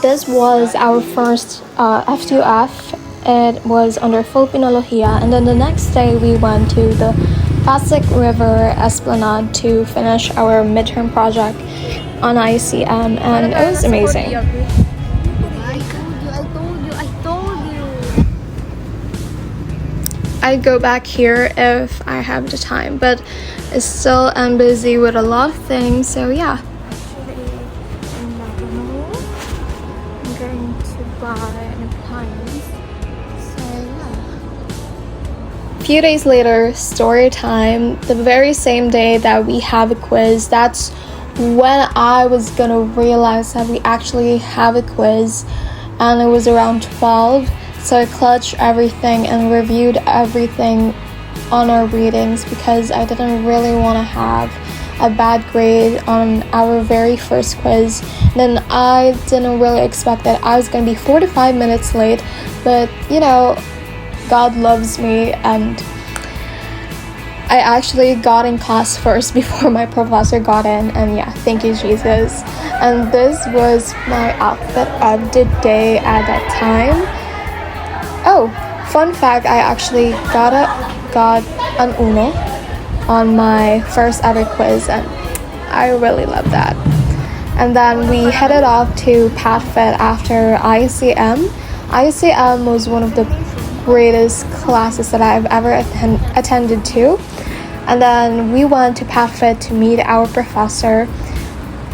this was our first F2F. It was under Filipinoluhia, and then the next day we went to the Pasig River Esplanade to finish our midterm project on ICM, and it was amazing. I'd go back here if I have the time, but I still am busy with a lot of things, so yeah. I'm going to buy an appliance, so yeah. A few days later, story time. The very same day that we have a quiz, that's when I was gonna realize that we actually have a quiz, and it was around 12. So I clutched everything and reviewed everything on our readings because I didn't really want to have a bad grade on our very first quiz. Then I didn't really expect that I was going to be 45 minutes late, but you know, God loves me, and I actually got in class first before my professor got in, and yeah, thank you Jesus. And this was my outfit of the day at that time. Oh, fun fact, I actually got an uno on my first ever quiz, and I really love that. And then we headed off to PatFit after ICM. ICM was one of the greatest classes that I've ever attended to. And then we went to PatFit to meet our professor.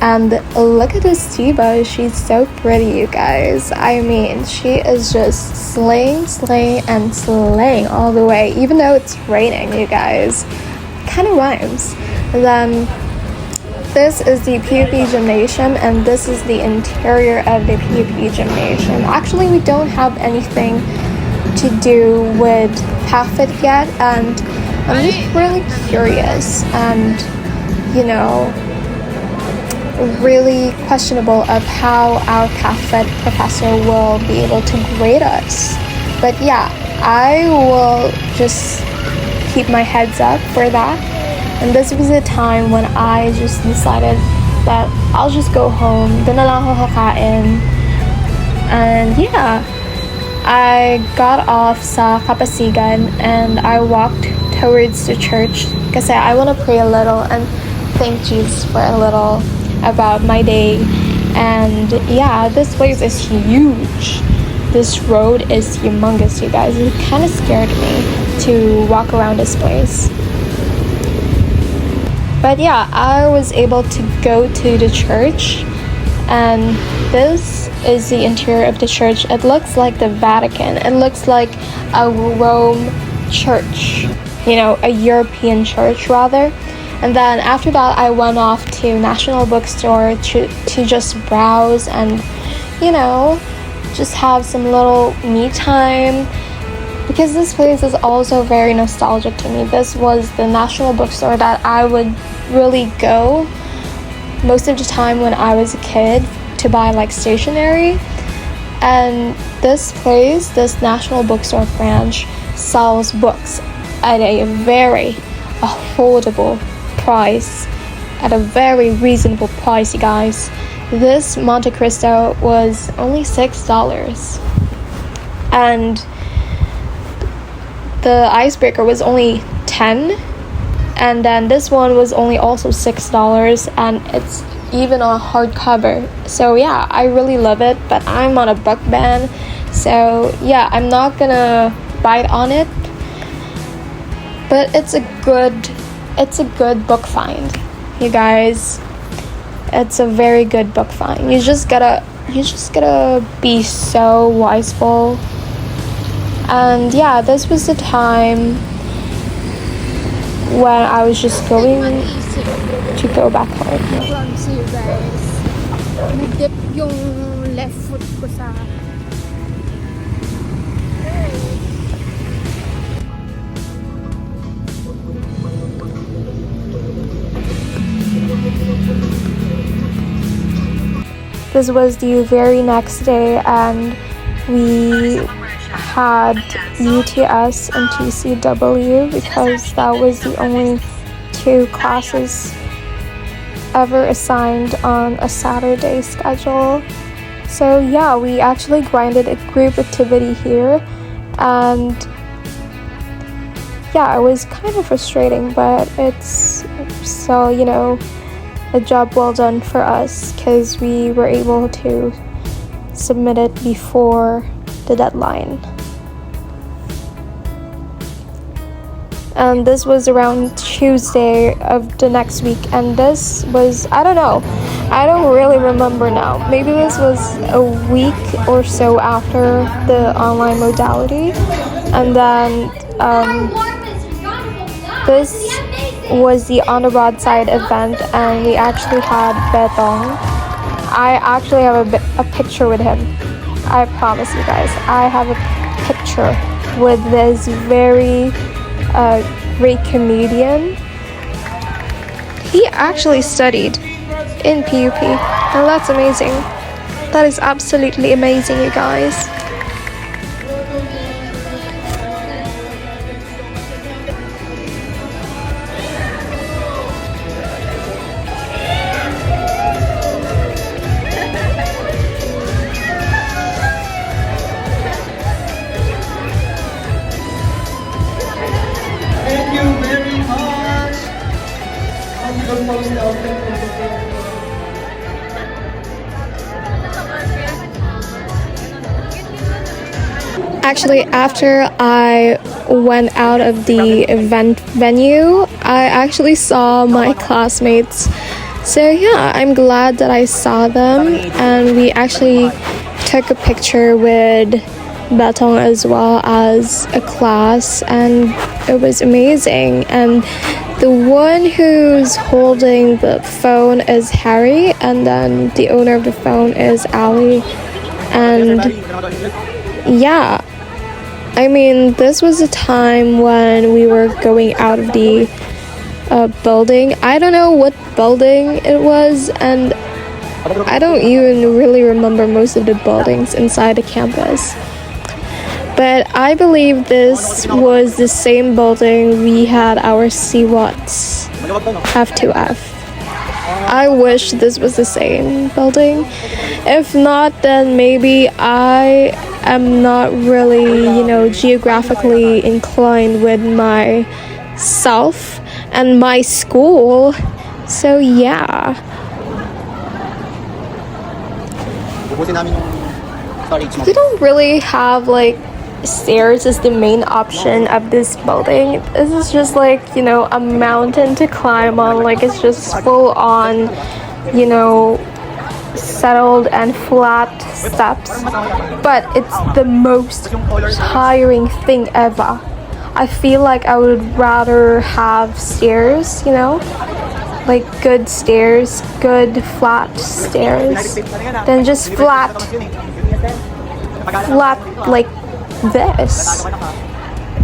And look at this Tiba, she's so pretty, you guys. I mean, she is just slaying all the way, even though it's raining, you guys. Kind of rhymes. And then this is the PUP gymnasium, and this is the interior of the PUP gymnasium. Actually, we don't have anything to do with PatFit yet, and I'm just really curious and, you know, really questionable of how our PatFit professor will be able to grade us. But yeah, I will just keep my heads up for that. And this was a time when I just decided that I'll just go home, doon na lang ako kakain. And yeah, I got off sa Kapasigan and I walked towards the church kasi I want to pray a little and thank Jesus for a little about my day. And yeah, this place is huge. This road is humongous, you guys. It kind of scared me to walk around this place. But yeah, I was able to go to the church, and this is the interior of the church. It looks like the Vatican. It looks like a Rome church, you know, a European church rather. And then after that, I went off to National Bookstore to just browse and, you know, just have some little me time. Because this place is also very nostalgic to me. This was the National Bookstore that I would really go most of the time when I was a kid to buy like stationery. And this place, this National Bookstore branch, sells books at a very affordable price, at a very reasonable price, you guys. This Monte Cristo was only $6, and the icebreaker was only $10, and then this one was only also $6, and it's even on hardcover. So yeah, I really love it, but I'm on a book ban, so yeah, I'm not gonna bite on it. But it's a good book find, you guys. It's a very good book find. You just gotta be so wiseful. And yeah, this was the time when I was just going to go back home. See you guys. Nag-dip yung left foot ko sa This was the very next day, and we had UTS and TCW because that was the only two classes ever assigned on a Saturday schedule. So yeah, we actually grinded a group activity here, and yeah, it was kind of frustrating, but it's still, you know, a job well done for us because we were able to submit it before the deadline. And this was around Tuesday of the next week, and this was, I don't know, I don't really remember now. Maybe this was a week or so after the online modality, and then this was the On the Broadside event, and we actually had Betong. I actually have a picture with him. I promise you guys, I have a picture with this very great comedian. He actually studied in PUP, and that's amazing. That is absolutely amazing, you guys. Thank you very much. Actually, after I went out of the event venue, I actually saw my classmates. So yeah, I'm glad that I saw them, and we actually took a picture with Betong as well as a class, and it was amazing. And the one who's holding the phone is Harry, and then the owner of the phone is Ali. And yeah, I mean, this was a time when we were going out of the building. I don't know what building it was, and I don't even really remember most of the buildings inside the campus. But I believe this was the same building we had our CWATs F2F. I wish this was the same building. If not, then maybe I am not really, you know, geographically inclined with myself and my school. So yeah. We don't really have like stairs as the main option of this building. This is just like, you know, a mountain to climb on. Like, it's just full on, you know, settled and flat steps, but it's the most tiring thing ever. I feel like I would rather have stairs, you know, like good stairs, good flat stairs, than just flat like this.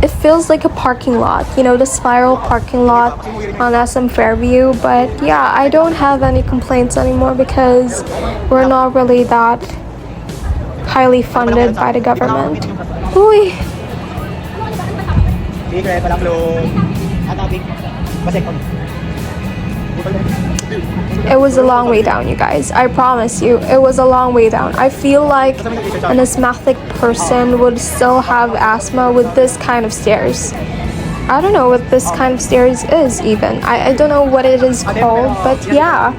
It feels like a parking lot, you know, the spiral parking lot on SM Fairview. But yeah, I don't have any complaints anymore because we're not really that highly funded by the government. Uy. It was a long way down, you guys. I promise you, it was a long way down. I feel like an asthmatic person would still have asthma with this kind of stairs. I don't know what this kind of stairs is even. I don't know what it is called, but yeah.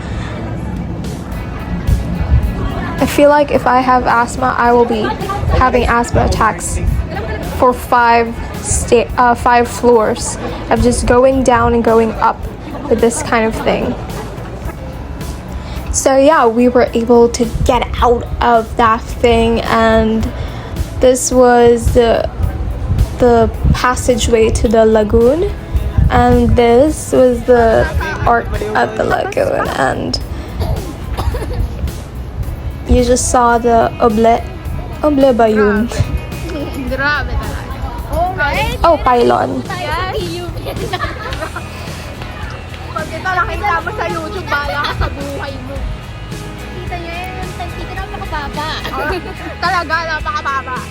I feel like if I have asthma, I will be having asthma attacks for five floors of just going down and going up with this kind of thing. So yeah, we were able to get out of that thing, and this was the passageway to the lagoon, and this was the arc of the lagoon, and you just saw the oble ba yun? Grabe talaga. Oh, pylon. Pag ito nakita mo sa YouTube, bala ka sa buhay mo. Kita niyo yun, kita na napakababa. Talaga, napakababa.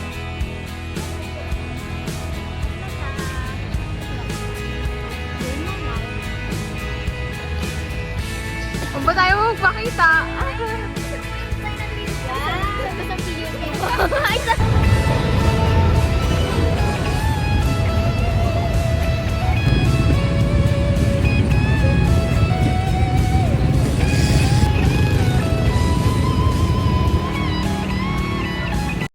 Kung ba tayo magpakita?